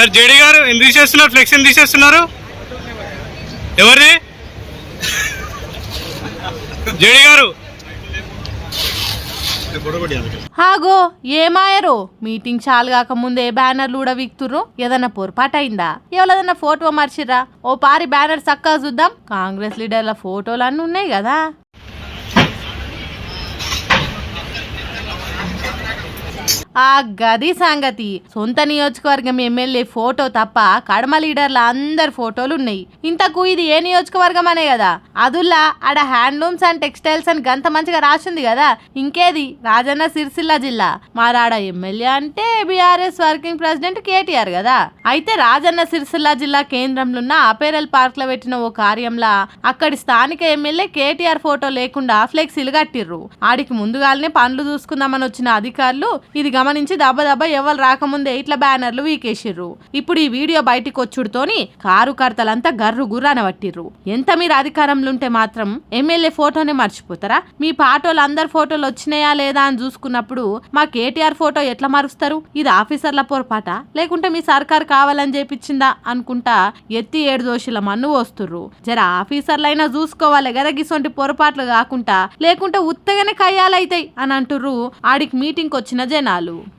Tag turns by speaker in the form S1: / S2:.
S1: Sir JD గారు ఎందుకు తీసేస్తున్నారు? ఫ్లెక్స్ ఎందుకు తీసేస్తున్నారు? ఎవరిది? జేడీ గారు
S2: హాగో ఏమాయరో మీటింగ్ చాలు కాకముందే బ్యానర్లు కూడా వీక్తుర్రు. ఏదన్నా పొరపాటు అయిందా? ఎవరిదన్నా ఫోటో మర్చిర్రా? ఓ పారి బ్యానర్ చక్కగా చూద్దాం. కాంగ్రెస్ లీడర్ల ఫోటోలు అన్నీ ఉన్నాయి కదా. ఆ గది సంగతి. సొంత నియోజకవర్గం ఎమ్మెల్యే ఫోటో తప్ప కడమ లీడర్ల అందరి ఫోటోలు ఉన్నాయి. ఇంతకు ఇది ఏ నియోజకవర్గం అనే కదా. అదుల్లా ఆడ హ్యాండ్లూమ్స్ అండ్ టెక్స్టైల్స్ అని గంత మంచిగా రాసింది కదా. ఇంకేది రాజన్న సిరిసిల్ల జిల్లా. మారాడ ఎమ్మెల్యే అంటే బీఆర్ఎస్ వర్కింగ్ ప్రెసిడెంట్ కేటీఆర్ కదా. అయితే రాజన్న సిరిసిల్ల జిల్లా కేంద్రంలో ఉన్న అపేరల్ పార్క్ లో పెట్టిన ఓ కార్యంలా అక్కడి స్థానిక ఎమ్మెల్యే కేటీఆర్ ఫోటో లేకుండా ఫ్లెక్సీలు కట్టిర్రు. ఆడికి ముందుగానే పనులు చూసుకుందామని వచ్చిన అధికారులు ఇది గమనించి దబ్బ ఎవరు రాకముందే ఇట్లా బ్యానర్లు వీకేసిర్రు. ఇప్పుడు ఈ వీడియో బయటికి వచ్చుడుతోని కారు కర్తలంతా గర్రు గుర్రాన పట్టిర్రు. ఎంత మీరు అధికారంలో ఉంటే మాత్రం ఎమ్మెల్యే ఫోటోనే మర్చిపోతారా? మీ పాటోలు అందరు ఫోటోలు వచ్చినాయా లేదా అని చూసుకున్నప్పుడు మా కేటీఆర్ ఫోటో ఎట్లా మరుస్తారు? ఇది ఆఫీసర్ల పొరపాట లేకుంటే మీ సర్కార్ కావాలని చేపించిందా అనుకుంటా ఎత్తి 7 దోషుల మన్ను వస్తుర్రు. జర ఆఫీసర్లైనా చూసుకోవాలి కదా గిసొంటి పొరపాట్లు కాకుండా, లేకుంటే ఉత్తగానే కయ్యాలైతాయి అని అంటుర్రు ఆడికి మీటింగ్ వచ్చిన జనాలు.